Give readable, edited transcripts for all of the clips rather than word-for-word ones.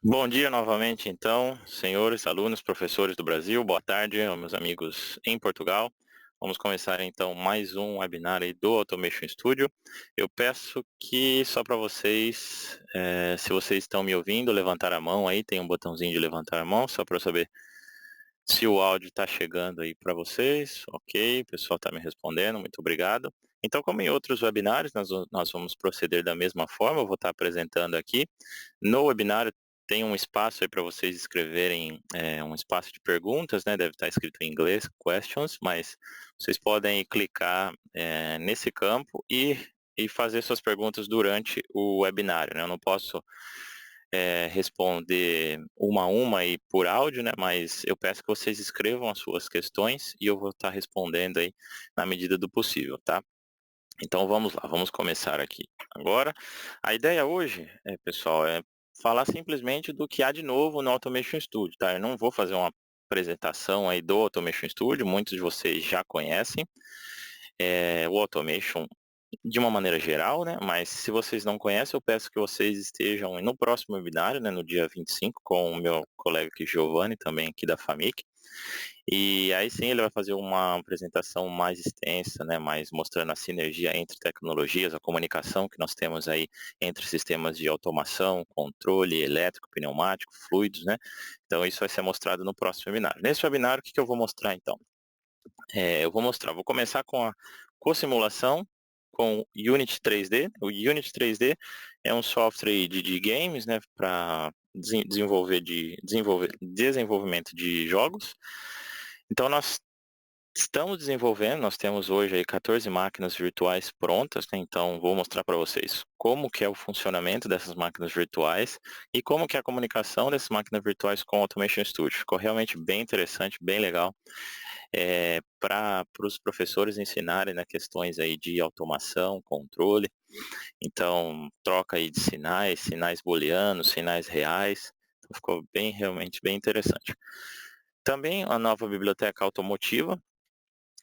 Bom dia novamente, então, senhores, alunos, professores do Brasil, boa tarde aos meus amigos em Portugal. Vamos começar então mais um webinar aí do Automation Studio. Eu peço que só para vocês, se vocês estão me ouvindo, levantar a mão aí, tem um botãozinho de levantar a mão, só para eu saber se o áudio está chegando aí para vocês. Ok, o pessoal está me respondendo, muito obrigado. Então, como em outros webinários, nós vamos proceder da mesma forma, eu vou estar apresentando aqui. No webinar tem um espaço aí para vocês escreverem, um espaço de perguntas, né? Deve estar escrito em inglês, questions, mas vocês podem clicar nesse campo e fazer suas perguntas durante o webinário, né? Eu não posso responder uma a uma e por áudio, né? Mas eu peço que vocês escrevam as suas questões e eu vou estar respondendo aí na medida do possível, tá? Então vamos lá, vamos começar aqui agora. A ideia hoje, pessoal, é falar simplesmente do que há de novo no Automation Studio, tá? Eu não vou fazer uma apresentação aí do Automation Studio, muitos de vocês já conhecem o Automation de uma maneira geral, né? Mas se vocês não conhecem, eu peço que vocês estejam no próximo webinário, né, no dia 25, com o meu colega aqui, Giovanni, também aqui da FAMIC. E aí sim ele vai fazer uma apresentação mais extensa, né, mais mostrando a sinergia entre tecnologias, a comunicação que nós temos aí entre sistemas de automação, controle elétrico, pneumático, fluidos, né? Então isso vai ser mostrado no próximo webinar. Nesse webinar, o que eu vou mostrar então? Vou começar com a co-simulação com Unity 3D. O Unity 3D é um software aí de games, né, para desenvolvimento de jogos. Então nós estamos desenvolvendo, nós temos hoje aí 14 máquinas virtuais prontas, né? Então vou mostrar para vocês como que é o funcionamento dessas máquinas virtuais e como que é a comunicação dessas máquinas virtuais com o Automation Studio. Ficou realmente bem interessante, bem legal, para os professores ensinarem, né, questões aí de automação, controle. Então troca aí de sinais, sinais booleanos, sinais reais. Então, ficou bem, realmente bem interessante. Também a nova biblioteca automotiva.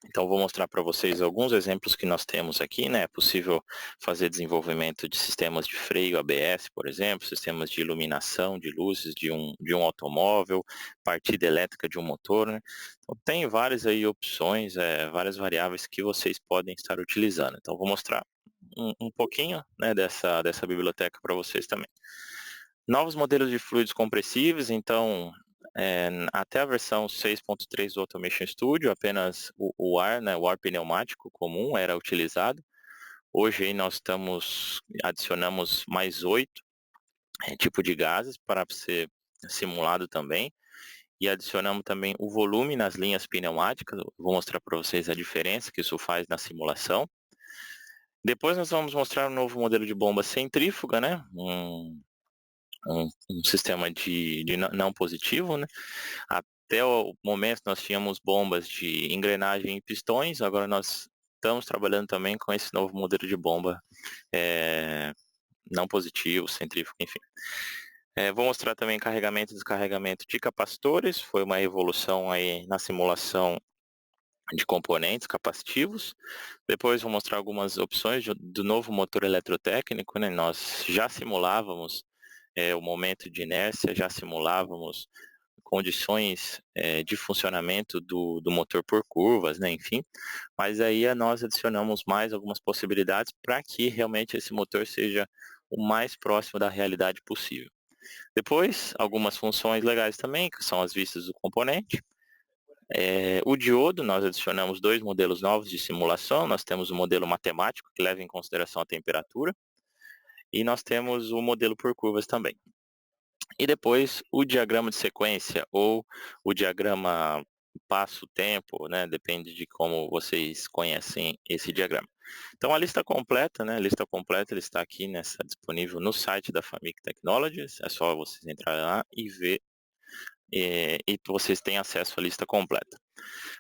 Então, vou mostrar para vocês alguns exemplos que nós temos aqui, né? É possível fazer desenvolvimento de sistemas de freio ABS, por exemplo, sistemas de iluminação de luzes de um automóvel, partida elétrica de um motor, né? Então, tem várias aí opções, várias variáveis que vocês podem estar utilizando. Então, vou mostrar um pouquinho, né, dessa biblioteca para vocês também. Novos modelos de fluidos compressíveis, então, até a versão 6.3 do Automation Studio, apenas o ar, né, o ar pneumático comum era utilizado. Hoje aí nós adicionamos mais 8 tipos de gases para ser simulado também. E adicionamos também o volume nas linhas pneumáticas. Eu vou mostrar para vocês a diferença que isso faz na simulação. Depois nós vamos mostrar um novo modelo de bomba centrífuga, né? Um sistema de não positivo, né? Até o momento nós tínhamos bombas de engrenagem e pistões, agora nós estamos trabalhando também com esse novo modelo de bomba é, não positivo, centrífugo, enfim. Vou mostrar também carregamento e descarregamento de capacitores, foi uma evolução aí na simulação de componentes capacitivos. Depois vou mostrar algumas opções do novo motor eletrotécnico, né? Nós já simulávamos o momento de inércia, já simulávamos condições de funcionamento do motor por curvas, né, enfim, mas aí nós adicionamos mais algumas possibilidades para que realmente esse motor seja o mais próximo da realidade possível. Depois, algumas funções legais também, que são as vistas do componente. O diodo, nós adicionamos 2 modelos novos de simulação, nós temos o modelo matemático, que leva em consideração a temperatura, e nós temos o modelo por curvas também. E depois o diagrama de sequência ou o diagrama passo-tempo, né? Depende de como vocês conhecem esse diagrama. Então a lista completa, né? A lista completa ele está aqui disponível no site da Famic Technologies. É só vocês entrarem lá e ver e vocês têm acesso à lista completa.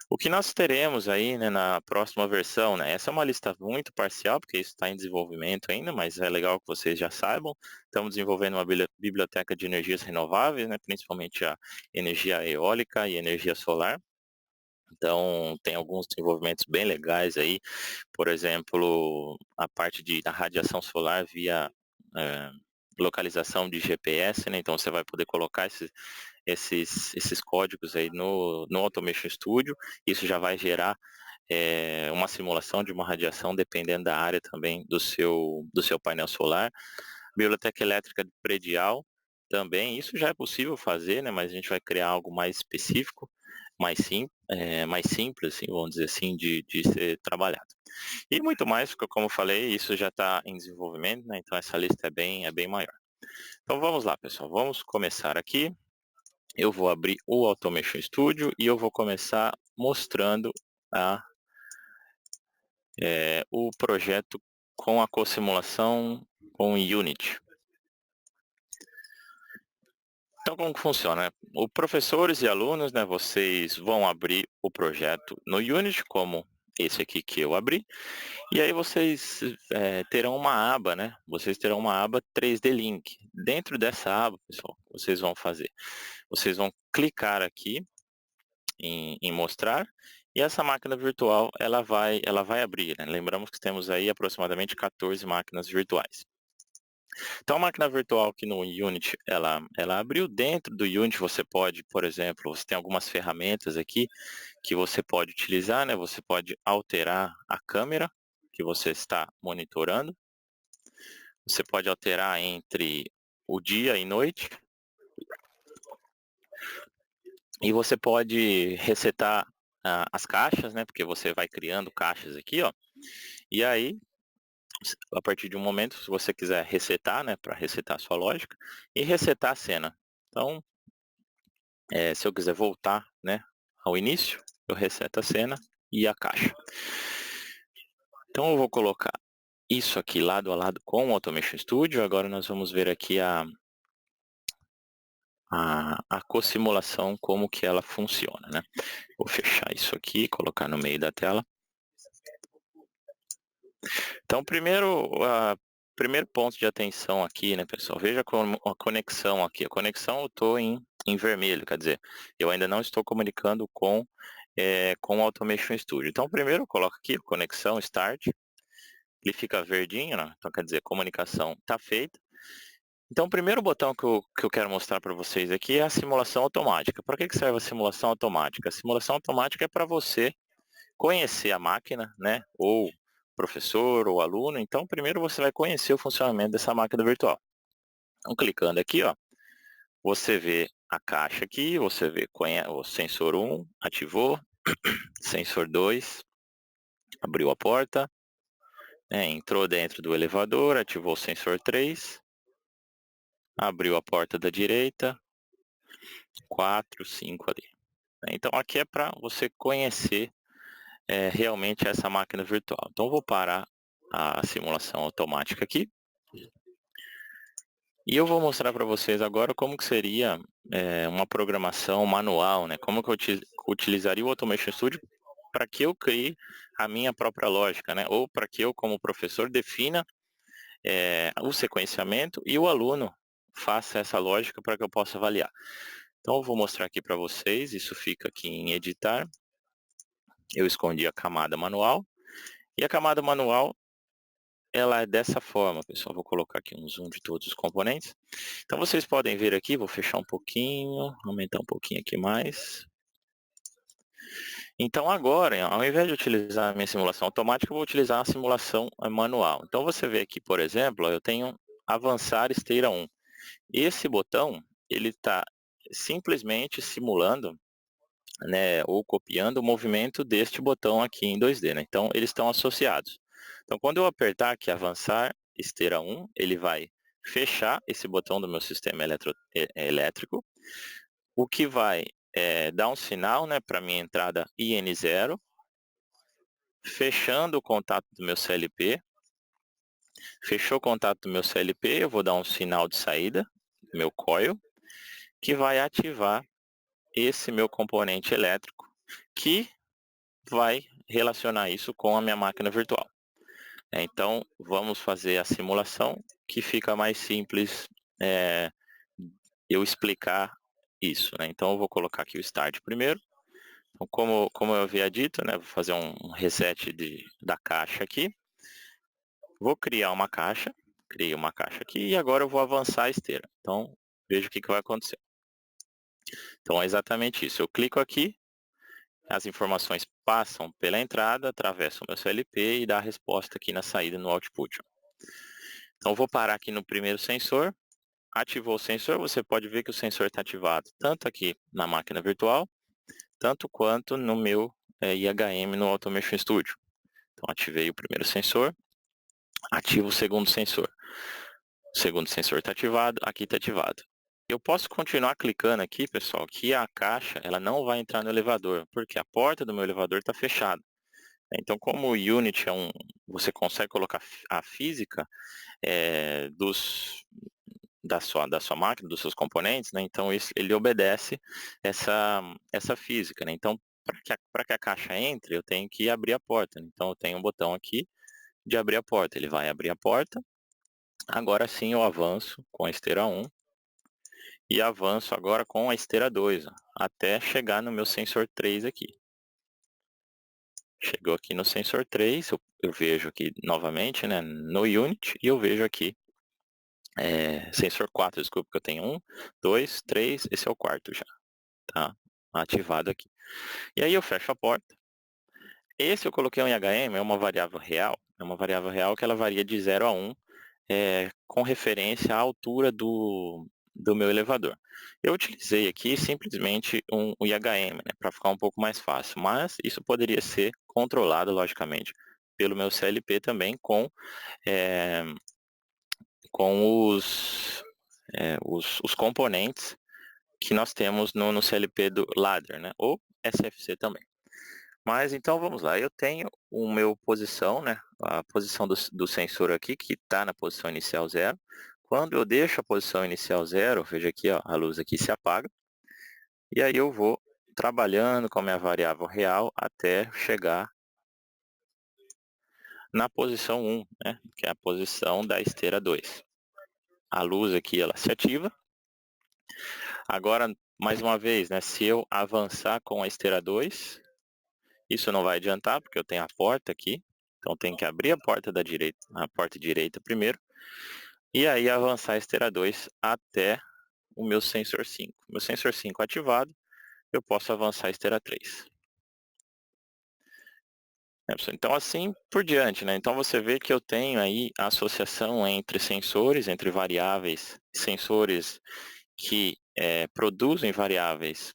O que nós teremos aí, né, na próxima versão, né? Essa é uma lista muito parcial, porque isso está em desenvolvimento ainda, mas é legal que vocês já saibam. Estamos desenvolvendo uma biblioteca de energias renováveis, né, principalmente a energia eólica e energia solar. Então, tem alguns desenvolvimentos bem legais aí, por exemplo, a parte da radiação solar via localização de GPS, né? Então você vai poder colocar esses códigos aí no Automation Studio. Isso já vai gerar uma simulação de uma radiação dependendo da área também do seu painel solar. Biblioteca elétrica predial também, isso já é possível fazer, né? Mas a gente vai criar algo mais específico, mais simples, assim, vamos dizer assim, de ser trabalhado. E muito mais, porque, como eu falei, isso já está em desenvolvimento, né? Então essa lista é bem maior. Então vamos lá, pessoal, vamos começar aqui. Eu vou abrir o Automation Studio e eu vou começar mostrando o projeto com a co-simulação com Unity. Então, como que funciona? Os professores e alunos, né, vocês vão abrir o projeto no Unity, como esse aqui que eu abri, e aí vocês terão uma aba, né? Vocês terão uma aba 3D Link. Dentro dessa aba, pessoal, vocês vão fazer. Vocês vão clicar aqui em mostrar, e essa máquina virtual ela vai abrir, né? Lembramos que temos aí aproximadamente 14 máquinas virtuais. Então a máquina virtual aqui no Unity, ela abriu. Dentro do Unity você pode, por exemplo, você tem algumas ferramentas aqui que você pode utilizar, né? Você pode alterar a câmera que você está monitorando. Você pode alterar entre o dia e noite. E você pode resetar as caixas, né? Porque você vai criando caixas aqui, ó. E aí, a partir de um momento, se você quiser resetar, né? Para resetar a sua lógica e resetar a cena. Então, se eu quiser voltar, né? Ao início, eu reseto a cena e a caixa. Então, eu vou colocar isso aqui lado a lado com o Automation Studio. Agora nós vamos ver aqui a co-simulação, como que ela funciona, né? Vou fechar isso aqui, colocar no meio da tela. Então, primeiro ponto de atenção aqui, né, pessoal? Veja como a conexão aqui. A conexão eu estou em vermelho, quer dizer, eu ainda não estou comunicando com o Automation Studio. Então, primeiro eu coloco aqui, conexão, Start. Ele fica verdinho, né? Então, quer dizer, comunicação está feita. Então, o primeiro botão que eu quero mostrar para vocês aqui é a simulação automática. Para que serve a simulação automática? A simulação automática é para você conhecer a máquina, né? Ou professor ou aluno. Então, primeiro você vai conhecer o funcionamento dessa máquina virtual. Então, clicando aqui, ó, você vê a caixa aqui, você vê o sensor 1, ativou, sensor 2, abriu a porta, entrou dentro do elevador, ativou o sensor 3, abriu a porta da direita, 4, 5 ali. Então, aqui é para você conhecer realmente essa máquina virtual. Então, eu vou parar a simulação automática aqui. E eu vou mostrar para vocês agora como que seria uma programação manual, né? Como que eu utilizaria o Automation Studio para que eu crie a minha própria lógica, né? Ou para que eu, como professor, defina o sequenciamento e o aluno faça essa lógica para que eu possa avaliar. Então, eu vou mostrar aqui para vocês. Isso fica aqui em editar. Eu escondi a camada manual. E a camada manual, ela é dessa forma, pessoal. Vou colocar aqui um zoom de todos os componentes. Então, vocês podem ver aqui, vou fechar um pouquinho, aumentar um pouquinho aqui mais. Então, agora, ao invés de utilizar a minha simulação automática, eu vou utilizar a simulação manual. Então, você vê aqui, por exemplo, eu tenho avançar esteira 1. Esse botão, ele está simplesmente simulando, né, ou copiando o movimento deste botão aqui em 2D, né? Então, eles estão associados. Então, quando eu apertar aqui avançar esteira 1, ele vai fechar esse botão do meu sistema elétrico, o que vai dar um sinal, né, para minha entrada IN0, fechando o contato do meu CLP. Fechou o contato do meu CLP, eu vou dar um sinal de saída, meu coil, que vai ativar esse meu componente elétrico, que vai relacionar isso com a minha máquina virtual. Então, vamos fazer a simulação, que fica mais simples eu explicar isso, né? Então, eu vou colocar aqui o Start primeiro. Então, como eu havia dito, né? Vou fazer um reset da caixa aqui. Vou criar uma caixa. Criei uma caixa aqui e agora eu vou avançar a esteira. Então, veja o que vai acontecer. Então, é exatamente isso. Eu clico aqui, as informações passam pela entrada, atravessam o meu CLP e dá a resposta aqui na saída no output. Então, eu vou parar aqui no primeiro sensor. Ativou o sensor, você pode ver que o sensor está ativado tanto aqui na máquina virtual, tanto quanto no meu IHM no Automation Studio. Então, ativei o primeiro sensor, ativo o segundo sensor. O segundo sensor está ativado, aqui está ativado. Eu posso continuar clicando aqui, pessoal, que a caixa ela não vai entrar no elevador, porque a porta do meu elevador está fechada. Então, como o Unity você consegue colocar a física da sua máquina, dos seus componentes, né? Então ele obedece essa física, né? Então, para que a caixa entre, eu tenho que abrir a porta, né? Então eu tenho um botão aqui de abrir a porta. Ele vai abrir a porta. Agora sim eu avanço com a esteira 1 e avanço agora com a esteira 2, ó, até chegar no meu sensor 3 aqui. Chegou aqui no sensor 3, eu vejo aqui novamente, né, no Unity, e eu vejo aqui sensor 4, desculpa, que eu tenho 1, 2, 3, esse é o quarto já, tá? Ativado aqui. E aí eu fecho a porta. Esse eu coloquei um IHM, é uma variável real que ela varia de 0 a 1, com referência à altura do meu elevador. Eu utilizei aqui simplesmente um IHM, né, para ficar um pouco mais fácil, mas isso poderia ser controlado, logicamente, pelo meu CLP também é, com os componentes que nós temos no CLP do Ladder, né, ou SFC também. Mas então vamos lá, eu tenho o meu posição, né, a posição do sensor aqui, que está na posição inicial 0. Quando eu deixo a posição inicial 0, veja aqui, ó, a luz aqui se apaga. E aí eu vou trabalhando com a minha variável real até chegar na posição 1, né, que é a posição da esteira 2. A luz aqui ela se ativa. Agora, mais uma vez, né, se eu avançar com a esteira 2, isso não vai adiantar, porque eu tenho a porta aqui. Então, tem que abrir a porta a porta direita primeiro. E aí, avançar a esteira 2 até o meu sensor 5. Meu sensor 5 ativado, eu posso avançar a esteira 3. Então, assim por diante, né? Então, você vê que eu tenho aí a associação entre sensores, entre variáveis, sensores que produzem variáveis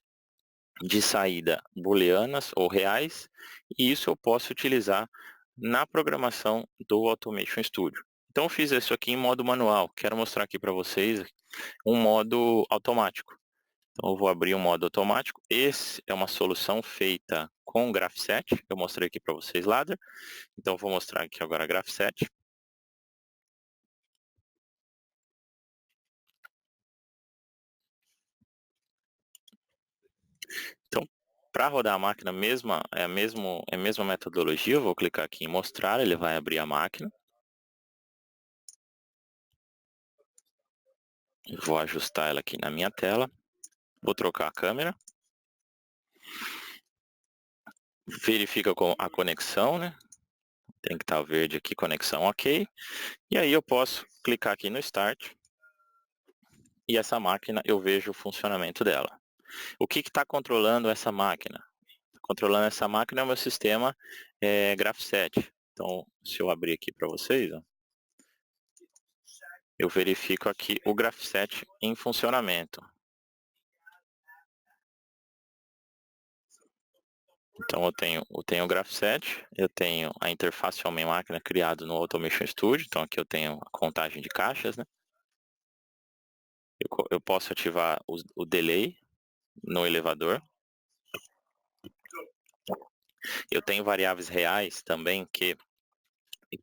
de saída booleanas ou reais, e isso eu posso utilizar na programação do Automation Studio. Então eu fiz isso aqui em modo manual, quero mostrar aqui para vocês um modo automático. Então eu vou abrir um modo automático, esse é uma solução feita com Graphset, eu mostrei aqui para vocês Ladder, então eu vou mostrar aqui agora Graphset. Então, para rodar a máquina, é a mesma metodologia, eu vou clicar aqui em mostrar, ele vai abrir a máquina. Vou ajustar ela aqui na minha tela. Vou trocar a câmera. Verifica a conexão, né? Tem que estar verde aqui, conexão ok. E aí eu posso clicar aqui no Start. E essa máquina, eu vejo o funcionamento dela. O que está controlando essa máquina? Controlando essa máquina é o meu sistema Graphset. Então, se eu abrir aqui para vocês, ó, eu verifico aqui o Graphset em funcionamento. Então eu tenho o Graphset, eu tenho a interface homem-máquina criado no Automation Studio, então aqui eu tenho a contagem de caixas, né? Eu posso ativar o delay no elevador. Eu tenho variáveis reais também que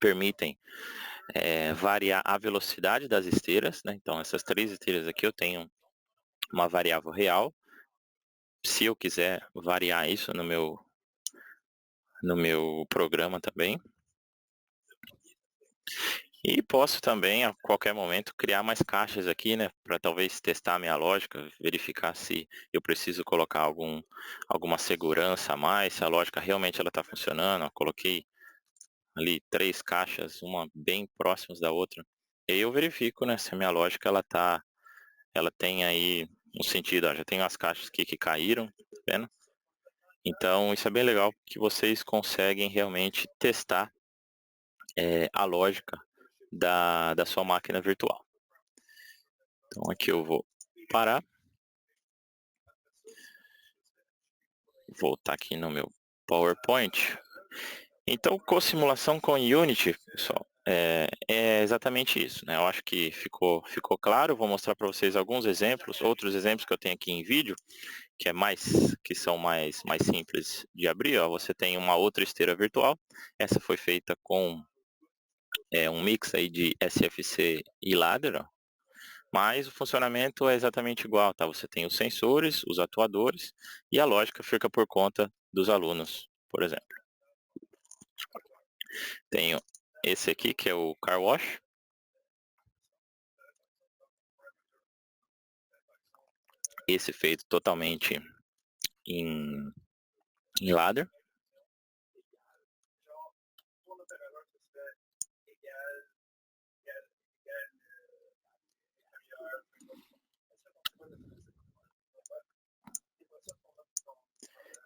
permitem variar a velocidade das esteiras, né? Então essas 3 esteiras aqui eu tenho uma variável real. Se eu quiser variar isso no meu programa também. E posso também, a qualquer momento, criar mais caixas aqui, né? Para talvez testar a minha lógica, verificar se eu preciso colocar alguma segurança a mais, se a lógica realmente está funcionando. Eu coloquei ali 3 caixas, uma bem próximas da outra, eu verifico, né, se a minha lógica ela tem aí um sentido, ó, já tenho as caixas aqui que caíram, tá vendo? Então isso é bem legal, que vocês conseguem realmente testar a lógica da sua máquina virtual. Então aqui eu vou parar, voltar aqui no meu PowerPoint. Então, co-simulação com Unity, pessoal, é exatamente isso, né? Eu acho que ficou claro. Vou mostrar para vocês alguns exemplos, outros exemplos que eu tenho aqui em vídeo, que são mais simples de abrir. Ó. Você tem uma outra esteira virtual. Essa foi feita com um mix aí de SFC e ladder, ó. Mas o funcionamento é exatamente igual, tá? Você tem os sensores, os atuadores e a lógica fica por conta dos alunos, por exemplo. Tenho esse aqui, que é o Car Wash. Esse feito totalmente em ladder.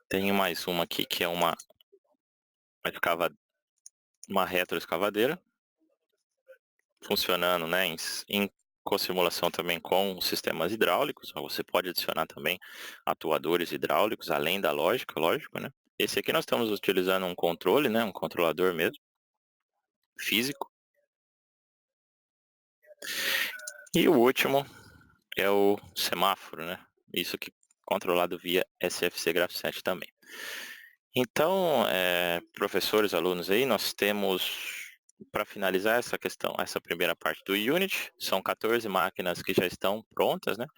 Tenho mais uma aqui, que é uma retroescavadeira, funcionando, né, em co-simulação também com sistemas hidráulicos. Você pode adicionar também atuadores hidráulicos, além da lógica, lógico, né? Esse aqui nós estamos utilizando um controle, né, um controlador mesmo, físico. E o último é o semáforo, né? Isso aqui controlado via SFC Graph7 também. Então, professores, alunos aí, nós temos, para finalizar essa questão, essa primeira parte do Unity, são 14 máquinas que já estão prontas, né?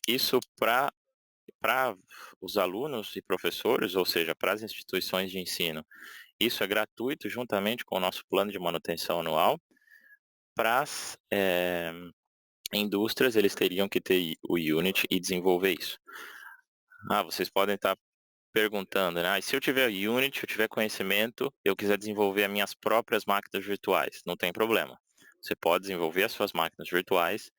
Isso para os alunos e professores, ou seja, para as instituições de ensino. Isso é gratuito, juntamente com o nosso plano de manutenção anual. Para as indústrias, eles teriam que ter o Unity e desenvolver isso. Vocês podem estar perguntando, né? Se eu tiver Unity, eu tiver conhecimento, eu quiser desenvolver as minhas próprias máquinas virtuais, não tem problema. Você pode desenvolver as suas máquinas virtuais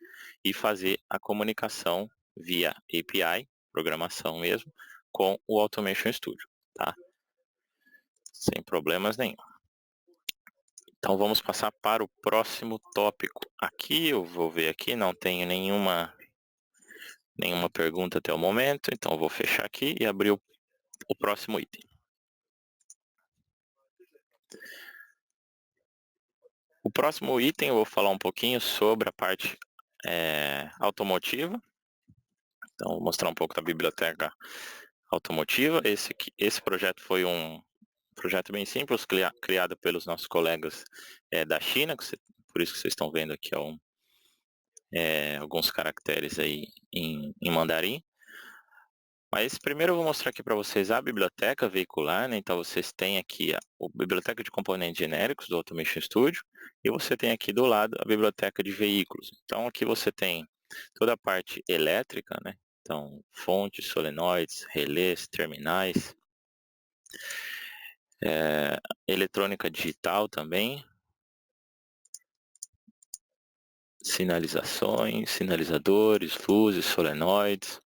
e fazer a comunicação via API, programação mesmo, com o Automation Studio, tá? Sem problemas nenhum. Então vamos passar para o próximo tópico. Aqui eu vou ver aqui, não tenho nenhuma pergunta até o momento, então eu vou fechar aqui e abrir o próximo item. O próximo item eu vou falar um pouquinho sobre a parte automotiva. Então, vou mostrar um pouco da biblioteca automotiva. Esse projeto foi um projeto bem simples, criado pelos nossos colegas da China, por isso que vocês estão vendo aqui alguns caracteres aí em mandarim. Mas primeiro eu vou mostrar aqui para vocês a biblioteca veicular, né? Então vocês têm aqui a biblioteca de componentes genéricos do Automation Studio e você tem aqui do lado a biblioteca de veículos. Então aqui você tem toda a parte elétrica, né? Então fontes, solenoides, relés, terminais, eletrônica digital também, sinalizações, sinalizadores, luzes, solenoides,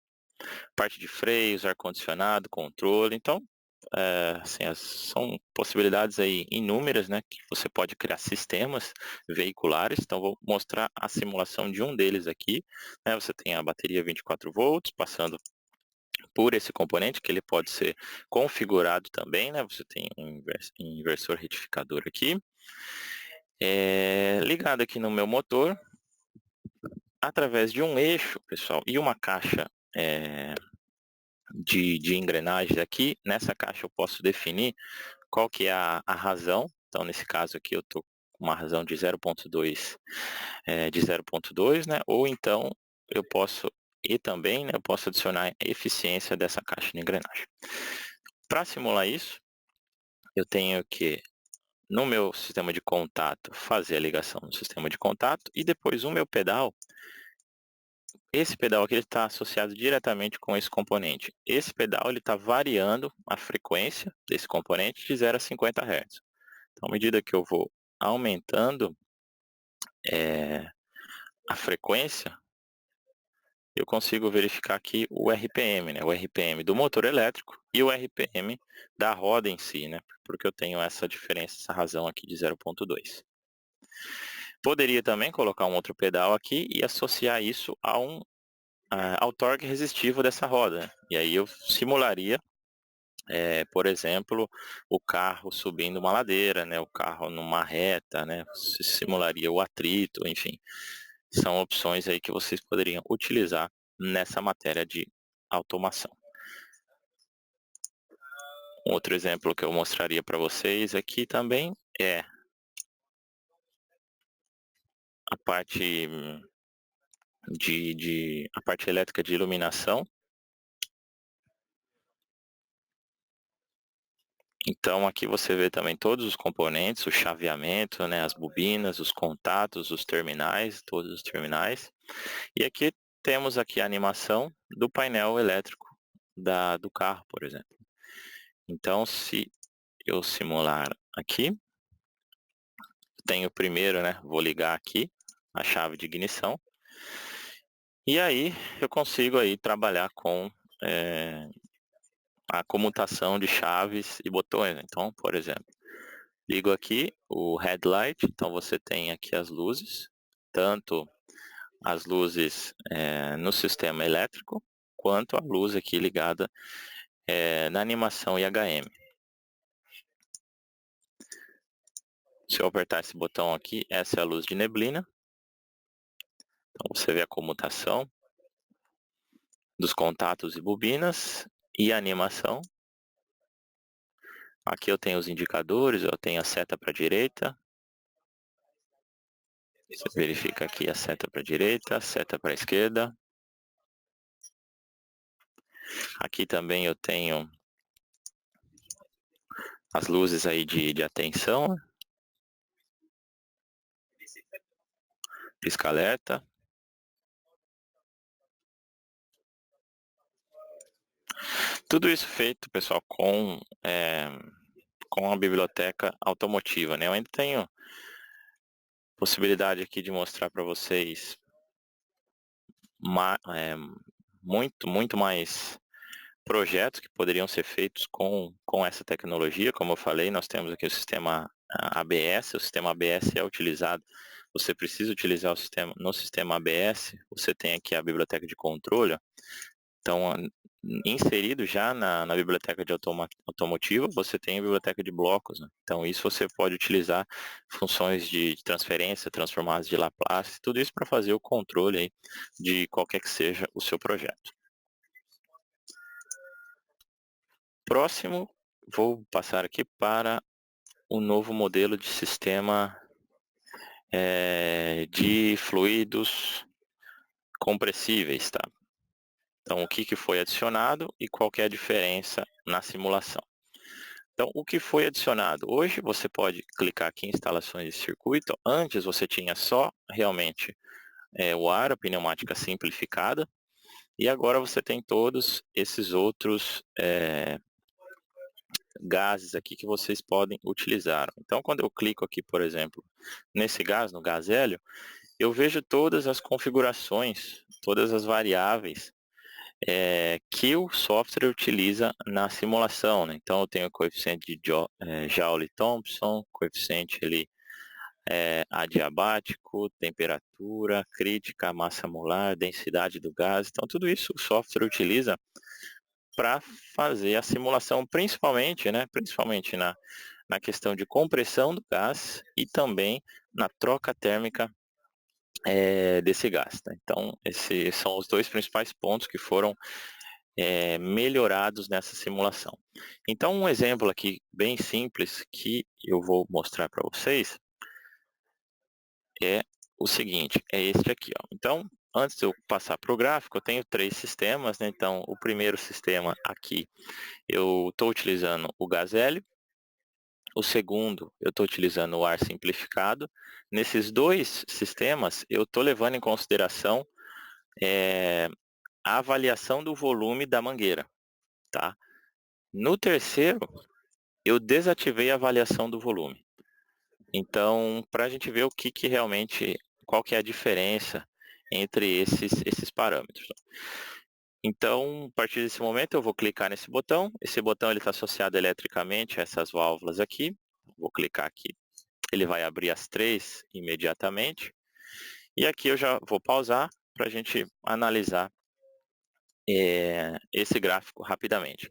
parte de freios, ar-condicionado, controle. Então, assim, são possibilidades aí inúmeras, né, que você pode criar sistemas veiculares. Então, vou mostrar a simulação de um deles aqui. Né, você tem a bateria 24 volts passando por esse componente, que ele pode ser configurado também, né? Você tem um inversor retificador aqui. Ligado aqui no meu motor, através de um eixo, pessoal, e uma caixa de engrenagens aqui. Nessa caixa eu posso definir qual que é a razão. Então, nesse caso aqui, eu estou com uma razão de 0.2, né? Ou então, eu posso, e também, né, eu posso adicionar a eficiência dessa caixa de engrenagem. Para simular isso, eu tenho que, no meu sistema de contato, fazer a ligação no sistema de contato e depois o meu pedal. Esse pedal aqui está associado diretamente com esse componente. Esse pedal está variando a frequência desse componente de 0 a 50 Hz. Então, à medida que eu vou aumentando a frequência, eu consigo verificar aqui o RPM, né? O RPM do motor elétrico e o RPM da roda em si, né? Porque eu tenho essa diferença, essa razão aqui de 0,2. Poderia também colocar um outro pedal aqui e associar isso ao torque resistivo dessa roda, né? E aí eu simularia, por exemplo, o carro subindo uma ladeira, né? O carro numa reta, né? Simularia o atrito, enfim. São opções aí que vocês poderiam utilizar nessa matéria de automação. Um outro exemplo que eu mostraria para vocês aqui também é a parte a parte elétrica de iluminação. Então aqui você vê também todos os componentes, o chaveamento, né, as bobinas, os contatos, os terminais, todos os terminais. E aqui temos aqui a animação do painel elétrico do carro, por exemplo. Então se eu simular aqui, tenho primeiro, né, vou ligar aqui a chave de ignição. E aí eu consigo aí trabalhar com a comutação de chaves e botões. Então, por exemplo, ligo aqui o headlight, então você tem aqui as luzes, tanto as luzes no sistema elétrico, quanto a luz aqui ligada na animação IHM. Se eu apertar esse botão aqui, essa é a luz de neblina. Então você vê a comutação dos contatos e bobinas e a animação. Aqui eu tenho os indicadores, eu tenho a seta para a direita. Você verifica aqui a seta para a direita, a seta para a esquerda. Aqui também eu tenho as luzes aí de atenção, pisca-alerta. Tudo isso feito, pessoal, com a biblioteca automotiva, né? Eu ainda tenho possibilidade aqui de mostrar para vocês muito mais projetos que poderiam ser feitos com essa tecnologia. Como eu falei, nós temos aqui o sistema ABS. O sistema ABS é utilizado, você precisa utilizar o sistema, no sistema ABS, você tem aqui a biblioteca de controle. Então, inserido já na biblioteca de automotiva, você tem a biblioteca de blocos, né? Então, isso você pode utilizar funções de transferência, transformadas de Laplace, tudo isso para fazer o controle aí de qualquer que seja o seu projeto. Próximo, vou passar aqui para o novo modelo de sistema de fluidos compressíveis, tá? Então, o que foi adicionado e qual que é a diferença na simulação. Então, o que foi adicionado? Hoje você pode clicar aqui em instalações de circuito. Antes você tinha só realmente o ar, a pneumática simplificada. E agora você tem todos esses outros gases aqui que vocês podem utilizar. Então, quando eu clico aqui, por exemplo, nesse gás, no gás hélio, eu vejo todas as configurações, todas as variáveis que o software utiliza na simulação, né? Então eu tenho o coeficiente de Joule-Thomson, coeficiente ali adiabático, temperatura crítica, massa molar, densidade do gás. Então tudo isso o software utiliza para fazer a simulação, principalmente na questão de compressão do gás e também na troca térmica desse gás. Tá? Então esses são os dois principais pontos que foram melhorados nessa simulação. Então um exemplo aqui bem simples que eu vou mostrar para vocês é o seguinte, é este aqui. Ó. Então, antes de eu passar para o gráfico, eu tenho 3 sistemas. Né? Então, o primeiro sistema aqui, eu estou utilizando o gás hélio. O segundo, eu estou utilizando o ar simplificado. Nesses 2 sistemas, eu estou levando em consideração a avaliação do volume da mangueira. Tá? No terceiro, eu desativei a avaliação do volume. Então, para a gente ver o que realmente qual que é a diferença entre esses parâmetros. Então, a partir desse momento, eu vou clicar nesse botão. Esse botão está associado eletricamente a essas válvulas aqui. Vou clicar aqui. Ele vai abrir as 3 imediatamente. E aqui eu já vou pausar para a gente analisar esse gráfico rapidamente.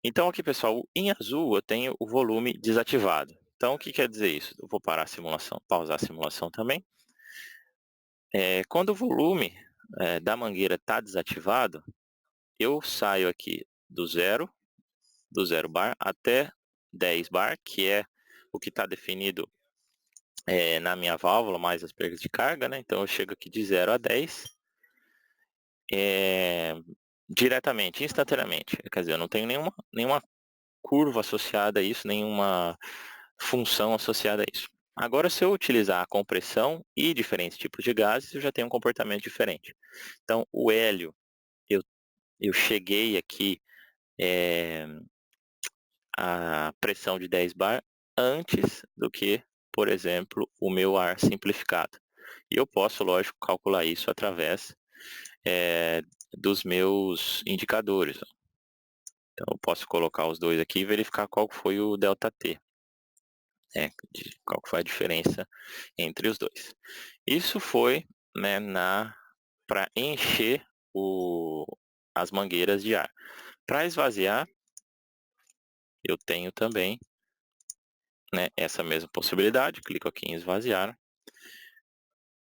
Então aqui, pessoal, em azul eu tenho o volume desativado. Então o que quer dizer isso? Eu vou parar a simulação, pausar a simulação também. Quando o volume da mangueira está desativado, eu saio aqui do zero bar até 10 bar, que é o que está definido na minha válvula, mais as perdas de carga, né? Então eu chego aqui de 0 a 10 diretamente, instantaneamente. Quer dizer, eu não tenho nenhuma curva associada a isso, nenhuma função associada a isso. Agora, se eu utilizar a compressão e diferentes tipos de gases, eu já tenho um comportamento diferente. Então, o hélio, eu cheguei aqui a pressão de 10 bar antes do que, por exemplo, o meu ar simplificado. E eu posso, lógico, calcular isso através dos meus indicadores. Então, eu posso colocar os dois aqui e verificar qual foi o ΔT. Qual foi a diferença entre os dois. Isso foi, né, para encher as mangueiras de ar. Para esvaziar, eu tenho também, né, essa mesma possibilidade. Clico aqui em esvaziar.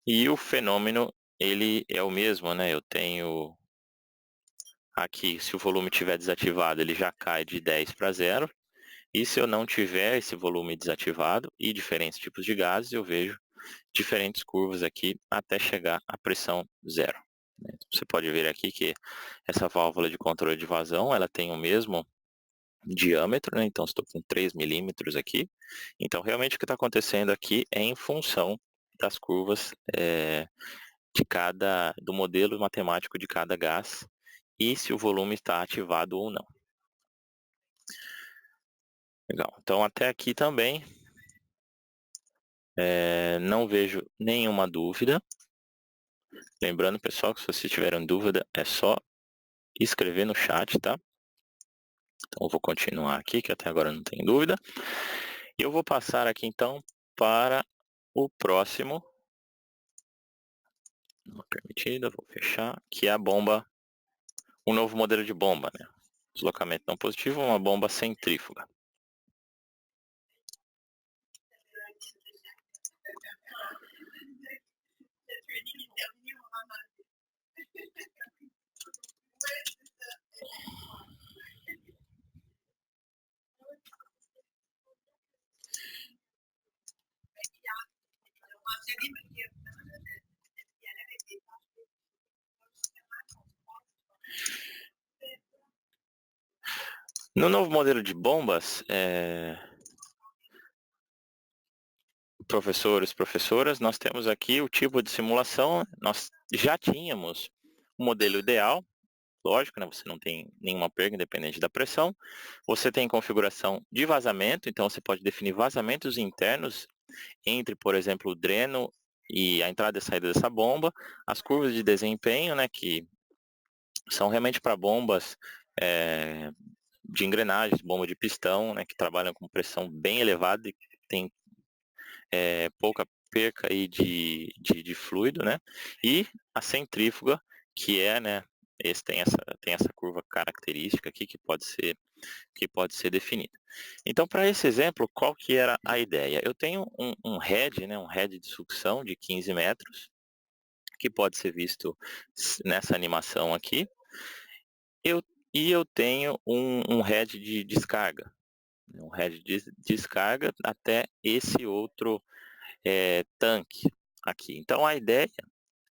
E o fenômeno, ele é o mesmo, né? Eu tenho aqui, se o volume estiver desativado, ele já cai de 10 para 0. E se eu não tiver esse volume desativado e diferentes tipos de gases, eu vejo diferentes curvas aqui até chegar à pressão 0. Você pode ver aqui que essa válvula de controle de vazão, ela tem o mesmo diâmetro, né? Então estou com 3 milímetros aqui. Então realmente o que está acontecendo aqui é em função das curvas do modelo matemático de cada gás e se o volume está ativado ou não. Legal. Então até aqui também não vejo nenhuma dúvida. Lembrando, pessoal, que se vocês tiverem dúvida, é só escrever no chat, tá? Então eu vou continuar aqui, que até agora não tem dúvida. E eu vou passar aqui então para o próximo. Não é permitida, vou fechar. Que é a bomba, um novo modelo de bomba, né? Deslocamento não positivo, uma bomba centrífuga. No novo modelo de bombas, professores, professoras, nós temos aqui o tipo de simulação. Nós já tínhamos o modelo ideal, lógico, né? Você não tem nenhuma perda independente da pressão. Você tem configuração de vazamento, então você pode definir vazamentos internos entre, por exemplo, o dreno e a entrada e saída dessa bomba, as curvas de desempenho, né, que são realmente para bombas de engrenagens, bomba de pistão, né, que trabalham com pressão bem elevada e tem pouca perca aí de fluido, né, e a centrífuga, que né, tem essa curva característica aqui que pode ser definida. Então, para esse exemplo, qual que era a ideia? Eu tenho um head, né, um head de sucção de 15 metros, que pode ser visto nessa animação aqui. E eu tenho um head de descarga, um head de descarga até esse outro tanque aqui. Então, a ideia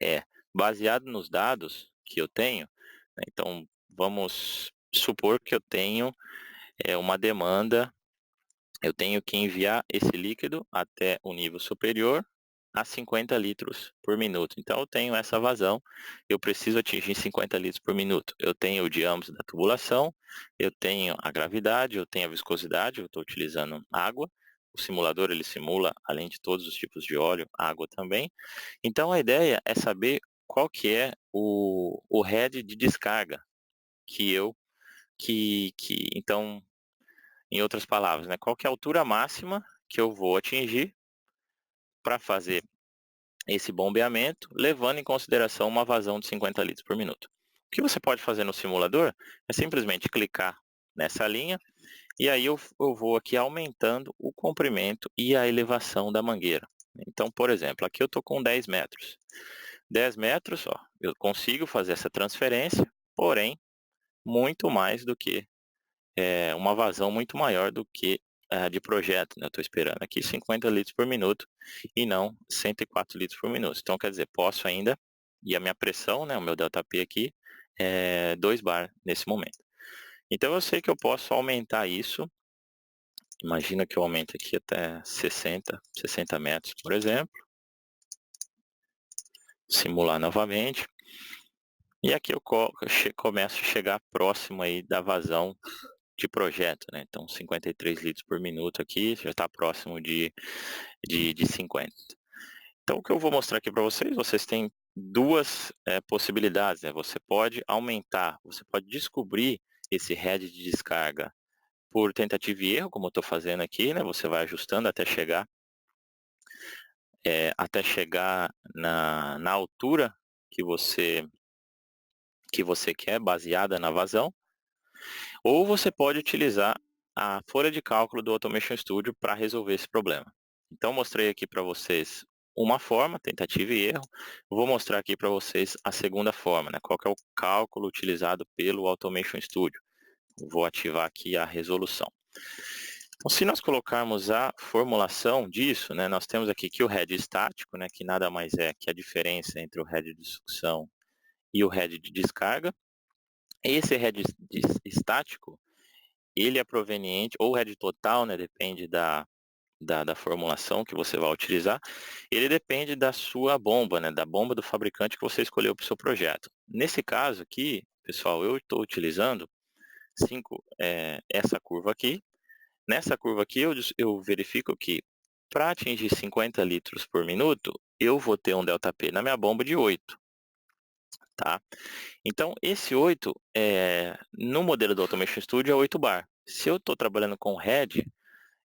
é, baseado nos dados que eu tenho, né, então vamos supor que eu tenho uma demanda, eu tenho que enviar esse líquido até o nível superior a 50 litros por minuto. Então eu tenho essa vazão, eu preciso atingir 50 litros por minuto. Eu tenho o diâmetro da tubulação, eu tenho a gravidade, eu tenho a viscosidade, eu estou utilizando água, o simulador ele simula, além de todos os tipos de óleo, água também. Então a ideia é saber qual que é o head de descarga que eu que então, em outras palavras, né, qual que é a altura máxima que eu vou atingir para fazer esse bombeamento, levando em consideração uma vazão de 50 litros por minuto. O que você pode fazer no simulador é simplesmente clicar nessa linha e aí eu vou aqui aumentando o comprimento e a elevação da mangueira. Então, por exemplo, aqui eu estou com 10 metros. 10 metros, ó, eu consigo fazer essa transferência, porém, muito mais do que uma vazão muito maior do que a de projeto, né? Eu estou esperando aqui 50 litros por minuto e não 104 litros por minuto. Então, quer dizer, posso ainda, e a minha pressão, né, o meu ΔP aqui, é 2 bar nesse momento. Então, eu sei que eu posso aumentar isso. Imagina que eu aumente aqui até 60 metros, por exemplo. Simular novamente. E aqui eu começo a chegar próximo aí da vazão de projeto, né? Então 53 litros por minuto aqui, já está próximo de 50. Então o que eu vou mostrar aqui para vocês têm duas possibilidades, né? Você pode aumentar, você pode descobrir esse head de descarga por tentativa e erro, como eu estou fazendo aqui, né? Você vai ajustando até chegar na altura que você quer, baseada na vazão. Ou você pode utilizar a folha de cálculo do Automation Studio para resolver esse problema. Então, mostrei aqui para vocês uma forma, tentativa e erro. Vou mostrar aqui para vocês a segunda forma, né? Qual que é o cálculo utilizado pelo Automation Studio. Vou ativar aqui a resolução. Então, se nós colocarmos a formulação disso, né, nós temos aqui que o head estático, né, que nada mais é que a diferença entre o head de sucção e o head de descarga. Esse head estático, ele é proveniente, ou head total, né, depende da formulação que você vai utilizar, ele depende da sua bomba, né, da bomba do fabricante que você escolheu para o seu projeto. Nesse caso aqui, pessoal, eu estou utilizando essa curva aqui. Nessa curva aqui eu verifico que para atingir 50 litros por minuto, eu vou ter um ΔP na minha bomba de 8. Tá? Então, esse 8, no modelo do Automation Studio, é 8 bar. Se eu estou trabalhando com head,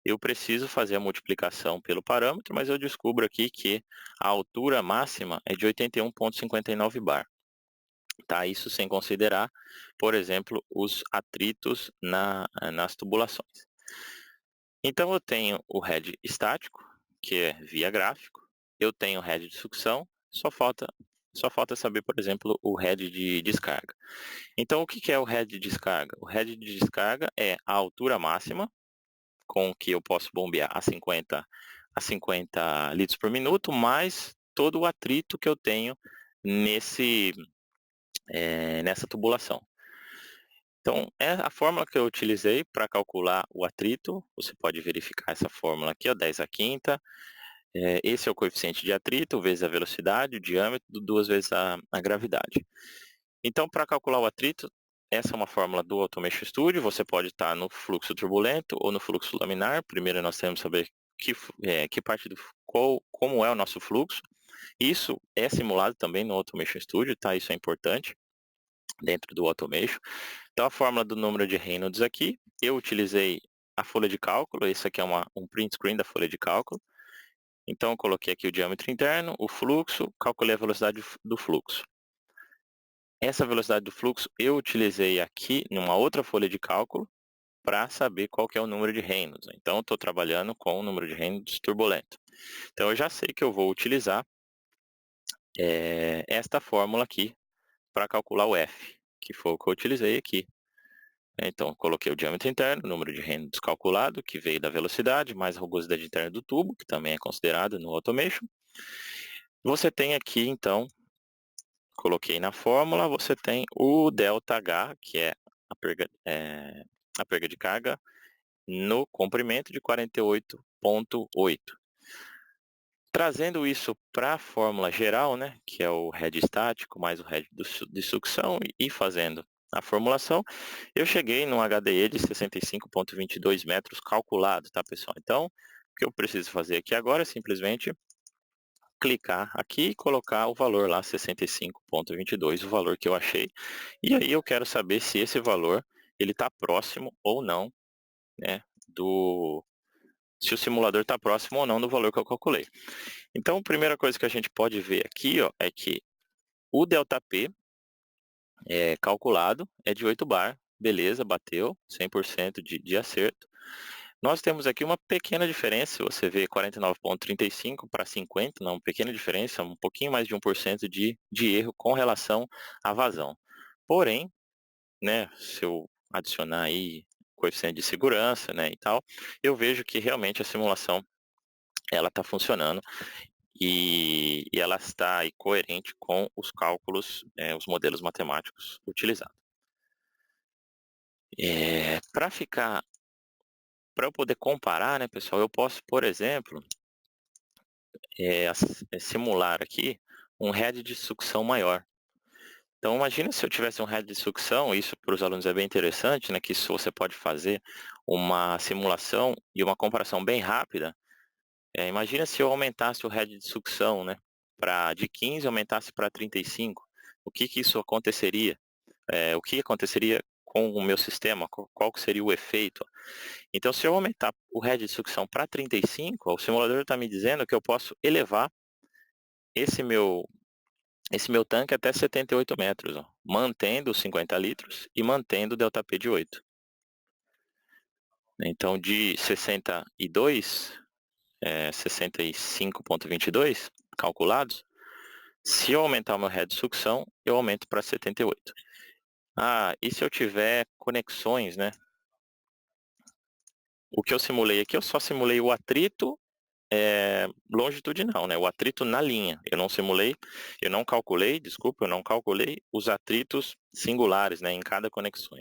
eu preciso fazer a multiplicação pelo parâmetro, mas eu descubro aqui que a altura máxima é de 81,59 bar. Tá? Isso sem considerar, por exemplo, os atritos nas tubulações. Então, eu tenho o head estático, que é via gráfico. Eu tenho o head de sucção, só falta saber, por exemplo, o head de descarga. Então, o que é o head de descarga? O head de descarga é a altura máxima com que eu posso bombear a 50 litros por minuto, mais todo o atrito que eu tenho nessa tubulação. Então, é a fórmula que eu utilizei para calcular o atrito. Você pode verificar essa fórmula aqui, ó, 10 à quinta. Esse é o coeficiente de atrito, vezes a velocidade, o diâmetro, 2 vezes a gravidade. Então, para calcular o atrito, essa é uma fórmula do Automation Studio. Você pode estar no fluxo turbulento ou no fluxo laminar. Primeiro nós temos que saber que parte como é o nosso fluxo. Isso é simulado também no Automation Studio, tá? Isso é importante dentro do Automation. Então, a fórmula do número de Reynolds aqui, eu utilizei a folha de cálculo. Esse aqui é um print screen da folha de cálculo. Então, eu coloquei aqui o diâmetro interno, o fluxo, calculei a velocidade do fluxo. Essa velocidade do fluxo eu utilizei aqui em uma outra folha de cálculo para saber qual que é o número de Reynolds. Então, eu estou trabalhando com o número de Reynolds turbulento. Então, eu já sei que eu vou utilizar esta fórmula aqui para calcular o F, que foi o que eu utilizei aqui. Então, coloquei o diâmetro interno, o número de Reynolds calculado, que veio da velocidade, mais a rugosidade interna do tubo, que também é considerado no Automation. Você tem aqui, então, coloquei na fórmula, você tem o ΔH, que é a perda de carga no comprimento de 48,8. Trazendo isso para a fórmula geral, né, que é o head estático mais o head de sucção, e fazendo a formulação, eu cheguei num HDE de 65,22 metros calculado, tá, pessoal? Então, que eu preciso fazer aqui agora é simplesmente clicar aqui e colocar o valor lá, 65,22, o valor que eu achei. E aí eu quero saber se esse valor ele está próximo ou não, né, se o simulador está próximo ou não do valor que eu calculei. Então, a primeira coisa que a gente pode ver aqui, ó, é que o ΔP calculado é de 8 bar, beleza, bateu, 100% de acerto. Nós temos aqui uma pequena diferença, você vê 49,35 para 50, não, uma pequena diferença, um pouquinho mais de 1% de erro com relação à vazão. Porém, né, se eu adicionar aí coeficiente de segurança, né, e tal, eu vejo que realmente a simulação ela está funcionando e ela está aí coerente com os cálculos, os modelos matemáticos utilizados. Para eu poder comparar, né, pessoal, eu posso, por exemplo, simular aqui um head de sucção maior. Então, imagina se eu tivesse um head de sucção, isso para os alunos é bem interessante, né, que isso você pode fazer uma simulação e uma comparação bem rápida. Imagina se eu aumentasse o head de sucção, né, de 15 aumentasse para 35. O que que isso aconteceria? O que aconteceria com o meu sistema? Qual que seria o efeito? Então, se eu aumentar o head de sucção para 35, o simulador está me dizendo que eu posso elevar esse meu tanque até 78 metros, ó, mantendo os 50 litros e mantendo o ΔP de 8. Então, de 62, 65,22 calculados, se eu aumentar o meu head de sucção, eu aumento para 78. Ah, e se eu tiver conexões, né? O que eu simulei aqui, eu só simulei o atrito longitudinal, né? O atrito na linha. Eu não calculei, desculpa, eu não calculei os atritos singulares, né, em cada conexão.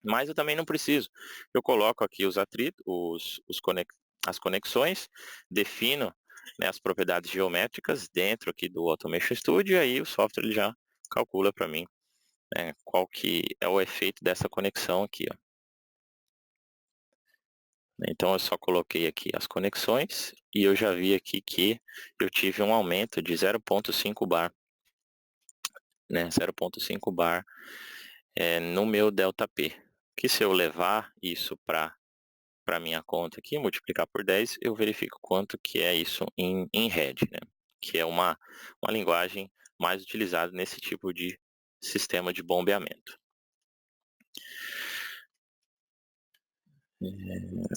Mas eu também não preciso. Eu coloco aqui os atritos, as conexões, defino, né, as propriedades geométricas dentro aqui do Automation Studio e aí o software ele já calcula para mim, né, qual que é o efeito dessa conexão aqui, ó. Então eu só coloquei aqui as conexões e eu já vi aqui que eu tive um aumento de 0,5 bar, né, 0,5 bar no meu ΔP. Que se eu levar isso para minha conta aqui, multiplicar por 10, eu verifico quanto que é isso em head, né, que é uma linguagem mais utilizada nesse tipo de sistema de bombeamento.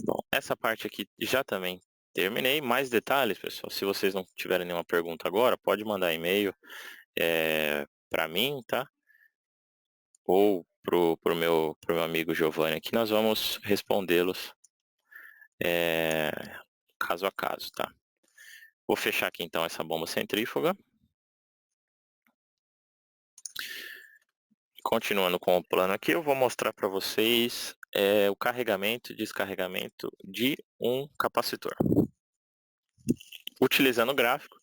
Bom, essa parte aqui já também terminei. Mais detalhes, pessoal, se vocês não tiverem nenhuma pergunta agora, pode mandar e-mail para mim, tá? Ou pro meu amigo Giovanni aqui, nós vamos respondê-los caso a caso, tá? Vou fechar aqui então essa bomba centrífuga. Continuando com o plano aqui, eu vou mostrar para vocês o carregamento e descarregamento de um capacitor. Utilizando o gráfico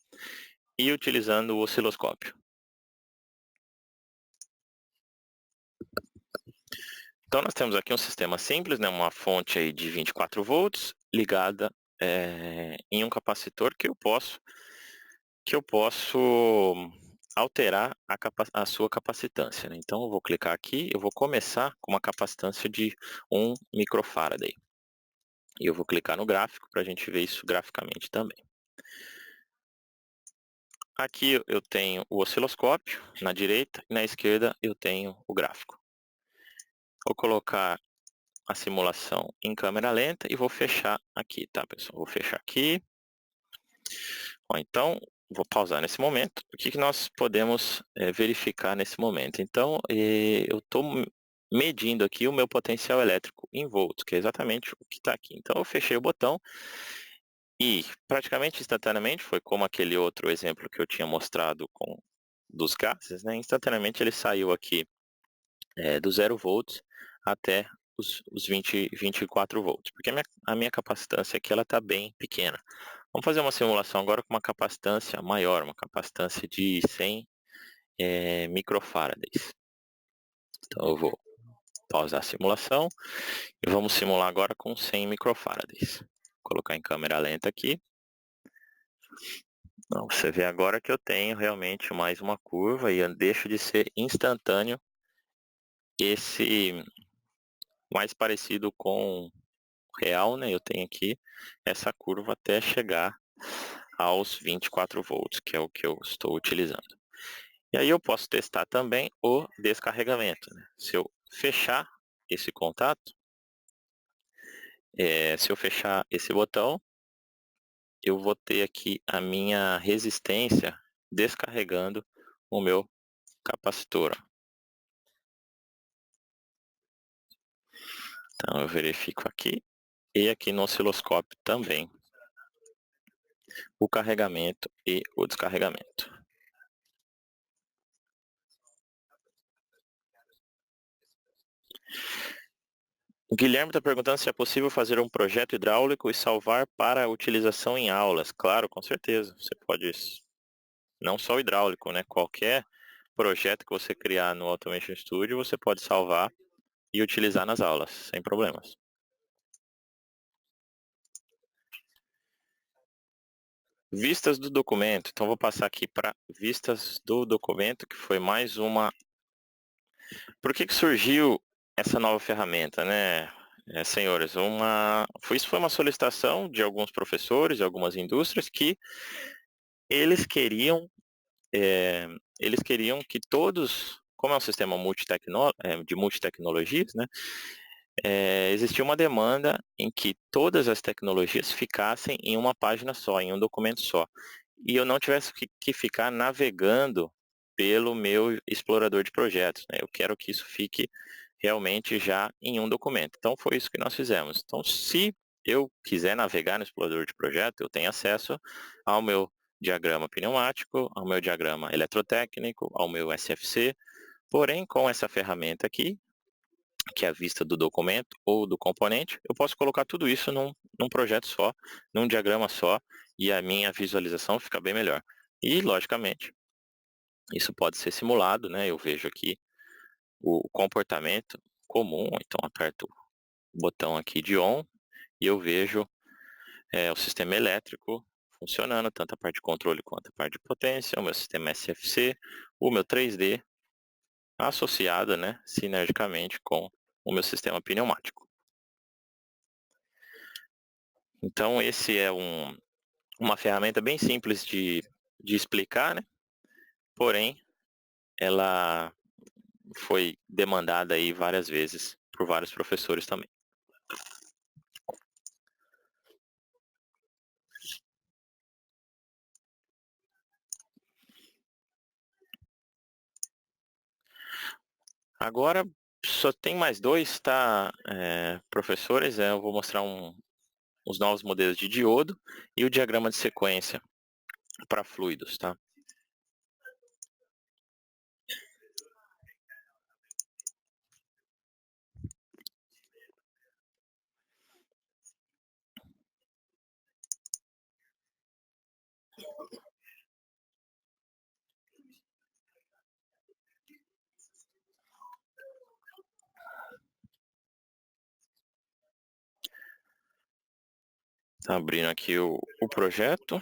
e utilizando o osciloscópio. Então nós temos aqui um sistema simples, né, uma fonte aí de 24 volts ligada em um capacitor que eu posso alterar a sua capacitância, né? Então eu vou clicar aqui, eu vou começar com uma capacitância de 1 microfarad. E eu vou clicar no gráfico para a gente ver isso graficamente também. Aqui eu tenho o osciloscópio na direita e na esquerda eu tenho o gráfico. Vou colocar a simulação em câmera lenta e vou fechar aqui, tá, pessoal? Vou fechar aqui. Bom, então, vou pausar nesse momento. O que nós podemos verificar nesse momento? Então, eu estou medindo aqui o meu potencial elétrico em volts, que é exatamente o que está aqui. Então, eu fechei o botão e praticamente instantaneamente, foi como aquele outro exemplo que eu tinha mostrado dos gases, né? Instantaneamente ele saiu aqui do 0 volts até os 24 volts, porque a minha capacitância aqui está bem pequena. Vamos fazer uma simulação agora com uma capacitância maior, uma capacitância de 100 microfarads. Então eu vou pausar a simulação e vamos simular agora com 100 microfarads. colocar em câmera lenta aqui. Então, você vê agora que eu tenho realmente mais uma curva e eu deixo de ser instantâneo esse mais parecido com real, né? Eu tenho aqui essa curva até chegar aos 24 volts, que é o que eu estou utilizando. E aí eu posso testar também o descarregamento, né? Se eu fechar esse contato, se eu fechar esse botão, eu vou ter aqui a minha resistência descarregando o meu capacitor. Então eu verifico aqui e aqui no osciloscópio também o carregamento e o descarregamento. O Guilherme está perguntando se é possível fazer um projeto hidráulico e salvar para utilização em aulas. Claro, com certeza. Você pode, não só o hidráulico, né? Qualquer projeto que você criar no Automation Studio, você pode salvar e utilizar nas aulas, sem problemas. Vistas do documento. Então, vou passar aqui para vistas do documento, que foi mais uma... Por que surgiu essa nova ferramenta, né, senhores? Isso foi uma solicitação de alguns professores, de algumas indústrias, que eles queriam, eles queriam que todos, como é um sistema de multitecnologias, né, existia uma demanda em que todas as tecnologias ficassem em uma página só, em um documento só. E eu não tivesse que ficar navegando pelo meu explorador de projetos, né? Eu quero que isso fique realmente já em um documento. Então foi isso que nós fizemos. Então, se eu quiser navegar no explorador de projeto, eu tenho acesso ao meu diagrama pneumático, ao meu diagrama eletrotécnico, ao meu SFC. Porém, com essa ferramenta aqui, que é a vista do documento ou do componente, eu posso colocar tudo isso num projeto só, num diagrama só, e a minha visualização fica bem melhor. E, logicamente, isso pode ser simulado, né? Eu vejo aqui o comportamento comum, então aperto o botão aqui de on e eu vejo o sistema elétrico funcionando, tanto a parte de controle quanto a parte de potência, o meu sistema SFC, o meu 3D, associado, né, sinergicamente com o meu sistema pneumático. Então esse é uma ferramenta bem simples de explicar, né? Porém, ela foi demandada aí várias vezes por vários professores também. Agora só tem mais dois, tá, professores? Eu vou mostrar os novos modelos de diodo e o diagrama de sequência para fluidos, tá? Tá abrindo aqui o projeto.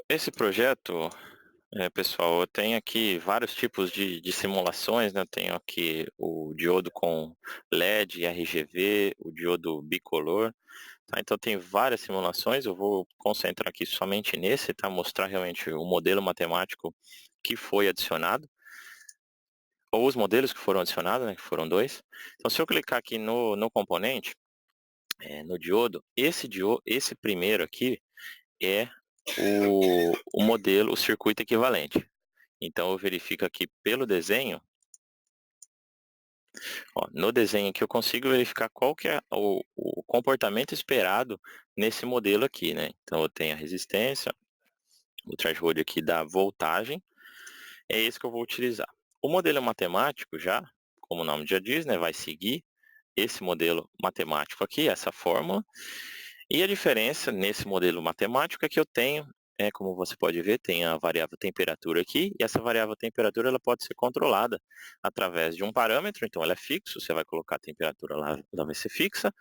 Esse projeto, pessoal, eu tenho aqui vários tipos de simulações, né? Eu tenho aqui o diodo com LED, RGB, o diodo bicolor. Tá? Então tem várias simulações, eu vou concentrar aqui somente nesse, tá? Mostrar realmente o modelo matemático que foi adicionado, ou os modelos que foram adicionados, né? Que foram dois. Então se eu clicar aqui no componente, no diodo, esse primeiro aqui é o modelo, o circuito equivalente. Então eu verifico aqui pelo desenho, ó, no desenho aqui eu consigo verificar qual que é o comportamento esperado nesse modelo aqui, né? Então eu tenho a resistência, o threshold aqui da voltagem, é esse que eu vou utilizar. O modelo matemático já, como o nome já diz, né, vai seguir esse modelo matemático aqui, essa fórmula. E a diferença nesse modelo matemático é que eu tenho, como você pode ver, tem a variável temperatura aqui, e essa variável temperatura ela pode ser controlada através de um parâmetro, então ela é fixo, você vai colocar a temperatura lá, ela vai ser fixa,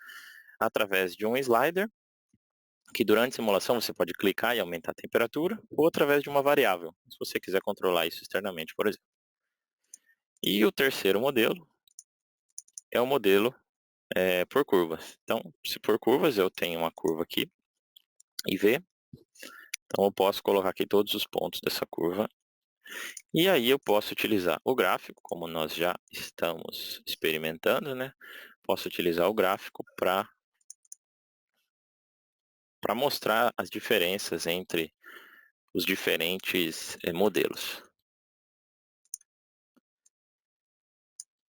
através de um slider, que durante a simulação você pode clicar e aumentar a temperatura, ou através de uma variável, se você quiser controlar isso externamente, por exemplo. E o terceiro modelo é o modelo por curvas. Então, se por curvas, eu tenho uma curva aqui, IV, então eu posso colocar aqui todos os pontos dessa curva. E aí eu posso utilizar o gráfico, como nós já estamos experimentando, né? Posso utilizar o gráfico para mostrar as diferenças entre os diferentes modelos.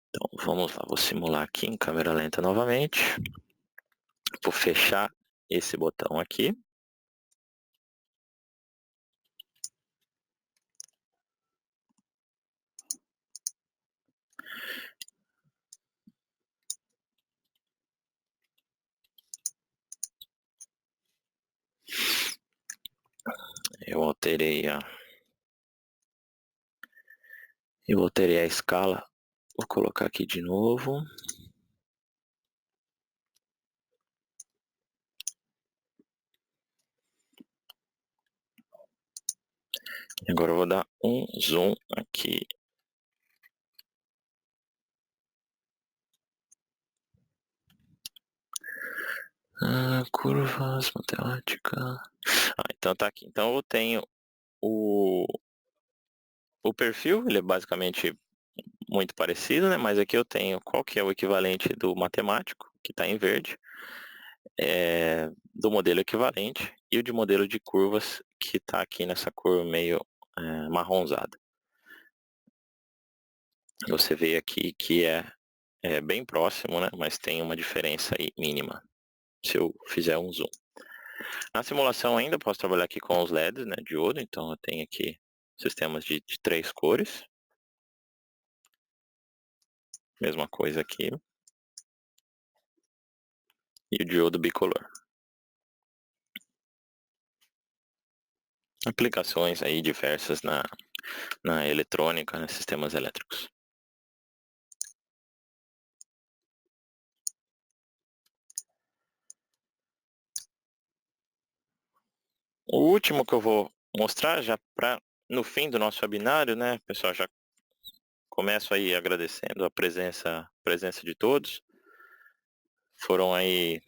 Então vamos lá, vou simular aqui em câmera lenta novamente. Vou fechar esse botão aqui. Eu alterei a escala. Vou colocar aqui de novo. Agora eu vou dar um zoom aqui. Curvas, matemática. Então tá aqui. Então eu tenho o perfil, ele é basicamente muito parecido, né? Mas aqui eu tenho qual que é o equivalente do matemático, que está em verde, do modelo equivalente, e o de modelo de curvas, que está aqui nessa cor meio marronzada. Você vê aqui que é bem próximo, né? Mas tem uma diferença aí mínima, se eu fizer um zoom. Na simulação ainda posso trabalhar aqui com os LEDs, né, diodo, então eu tenho aqui sistemas de 3 cores. Mesma coisa aqui. E o diodo bicolor. Aplicações aí diversas na eletrônica, nos sistemas elétricos. O último que eu vou mostrar já para no fim do nosso webinário, né, pessoal, já começo aí agradecendo a presença de todos. Foram aí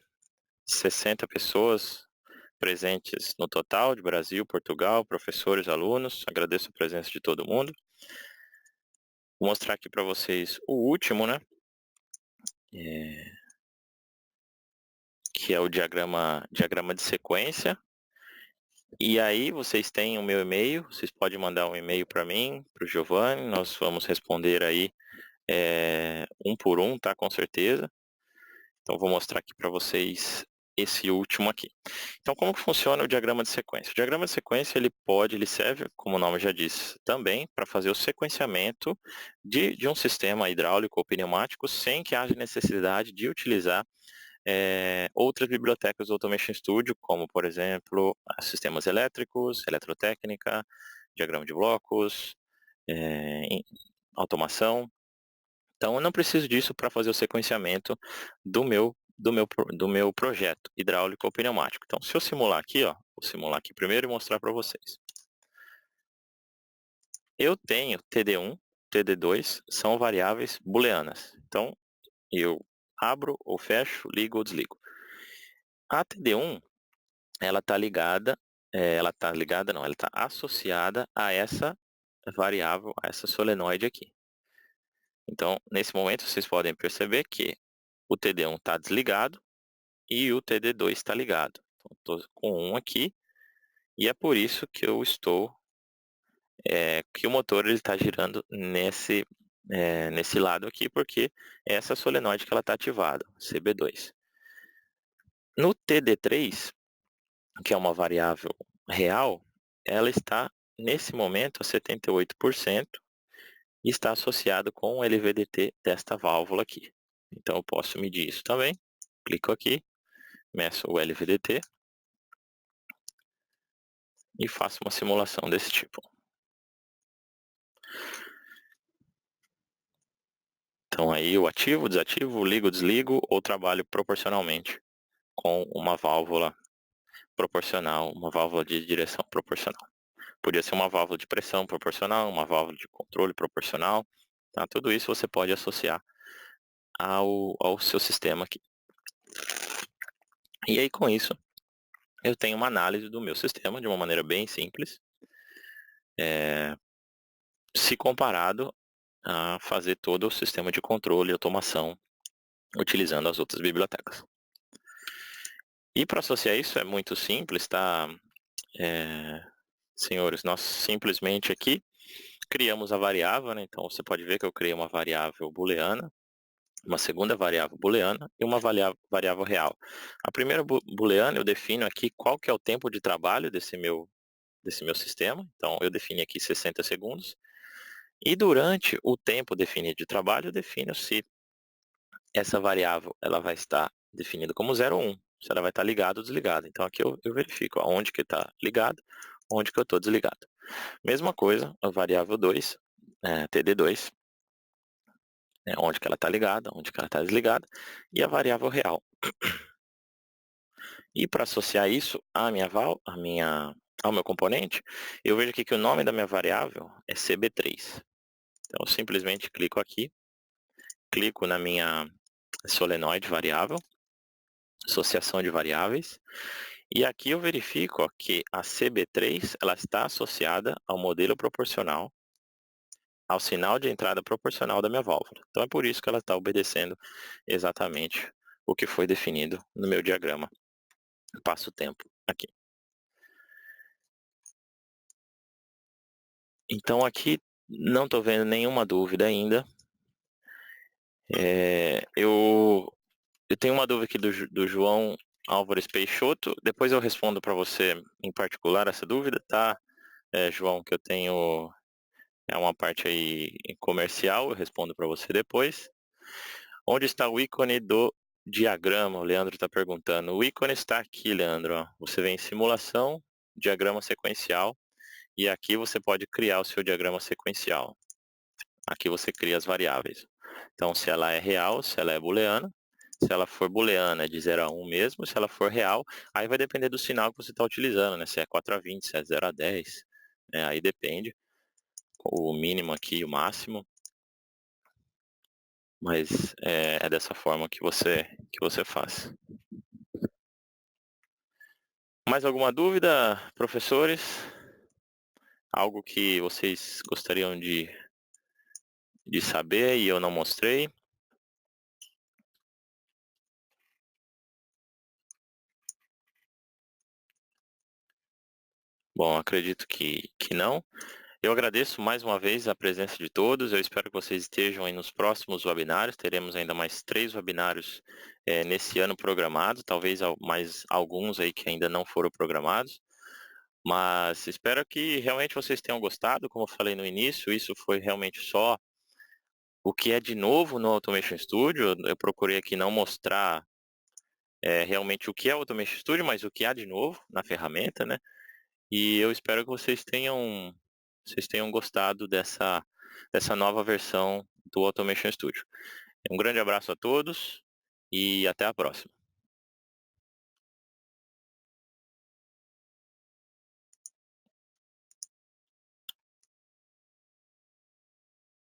60 pessoas presentes no total, de Brasil, Portugal, professores, alunos. Agradeço a presença de todo mundo. Vou mostrar aqui para vocês o último, né? Que é o diagrama de sequência. E aí vocês têm o meu e-mail, vocês podem mandar um e-mail para mim, para o Giovanni, nós vamos responder aí um por um, tá? Com certeza. Então vou mostrar aqui para vocês esse último aqui. Então como que funciona o diagrama de sequência? O diagrama de sequência ele serve, como o nome já diz, também para fazer o sequenciamento de um sistema hidráulico ou pneumático sem que haja necessidade de utilizar outras bibliotecas do Automation Studio, como, por exemplo, sistemas elétricos, eletrotécnica, diagrama de blocos, automação. Então, eu não preciso disso para fazer o sequenciamento do meu projeto hidráulico ou pneumático. Então, se eu simular aqui, ó, vou simular aqui primeiro e mostrar para vocês. Eu tenho TD1, TD2, são variáveis booleanas. Então, eu abro ou fecho, ligo ou desligo. A TD1, ela está ligada, não, ela está associada a essa variável, a essa solenoide aqui. Então, nesse momento, vocês podem perceber que o TD1 está desligado e o TD2 está ligado. Então, estou com um aqui E é por isso que eu estou, que o motor está girando nesse lado aqui, porque é essa solenoide que ela está ativada, CB2. No TD3, que é uma variável real, ela está, nesse momento, a 78% e está associado com o LVDT desta válvula aqui. Então, eu posso medir isso também. Clico aqui, meço o LVDT e faço uma simulação desse tipo. Então, aí eu ativo, desativo, ligo, desligo ou trabalho proporcionalmente com uma válvula proporcional, uma válvula de direção proporcional. Podia ser uma válvula de pressão proporcional, uma válvula de controle proporcional. Tá? Tudo isso você pode associar ao seu sistema aqui. E aí, com isso, eu tenho uma análise do meu sistema de uma maneira bem simples, se comparado a fazer todo o sistema de controle e automação utilizando as outras bibliotecas. E para associar isso é muito simples, tá? Senhores, nós simplesmente aqui criamos a variável, né? Então você pode ver que eu criei uma variável booleana, uma segunda variável booleana e uma variável real. A primeira booleana eu defino aqui qual que é o tempo de trabalho desse meu sistema. Então eu defini aqui 60 segundos. E durante o tempo definido de trabalho, eu defino se essa variável ela vai estar definida como 0 ou 1, se ela vai estar ligada ou desligada. Então aqui eu verifico onde que está ligado, onde que eu estou desligado. Mesma coisa, a variável 2, TD2, onde que ela está ligada, onde que ela está desligada, e a variável real. E para associar isso ao meu componente, eu vejo aqui que o nome da minha variável é CB3. Então eu simplesmente clico aqui, clico na minha solenoide variável, associação de variáveis, e aqui eu verifico ó, que a CB3 ela está associada ao modelo proporcional, ao sinal de entrada proporcional da minha válvula. Então é por isso que ela está obedecendo exatamente o que foi definido no meu diagrama passo-tempo aqui. Então aqui não estou vendo nenhuma dúvida ainda. Eu tenho uma dúvida aqui do João Álvares Peixoto. Depois eu respondo para você em particular essa dúvida, tá, João? Que eu tenho uma parte aí comercial, eu respondo para você depois. Onde está o ícone do diagrama? O Leandro está perguntando. O ícone está aqui, Leandro. Ó. Você vem em simulação, diagrama sequencial, e aqui você pode criar o seu diagrama sequencial. Aqui você cria as variáveis. Então, se ela é real, se ela é booleana. Se ela for booleana, é de 0 a 1 mesmo. Se ela for real, aí vai depender do sinal que você está utilizando, né? Se é 4 a 20, se é 0 a 10. Aí depende. O mínimo aqui, o máximo. Mas é dessa forma que você faz. Mais alguma dúvida, professores? Algo que vocês gostariam de saber e eu não mostrei? Bom, acredito que não. Eu agradeço mais uma vez a presença de todos. Eu espero que vocês estejam aí nos próximos webinários. Teremos ainda mais 3 webinários nesse ano programados, talvez mais alguns aí que ainda não foram programados. Mas espero que realmente vocês tenham gostado. Como eu falei no início, isso foi realmente só o que é de novo no Automation Studio. Eu procurei aqui não mostrar realmente o que é o Automation Studio, mas o que há de novo na ferramenta, né? E eu espero que vocês tenham gostado dessa nova versão do Automation Studio. Um grande abraço a todos e até a próxima.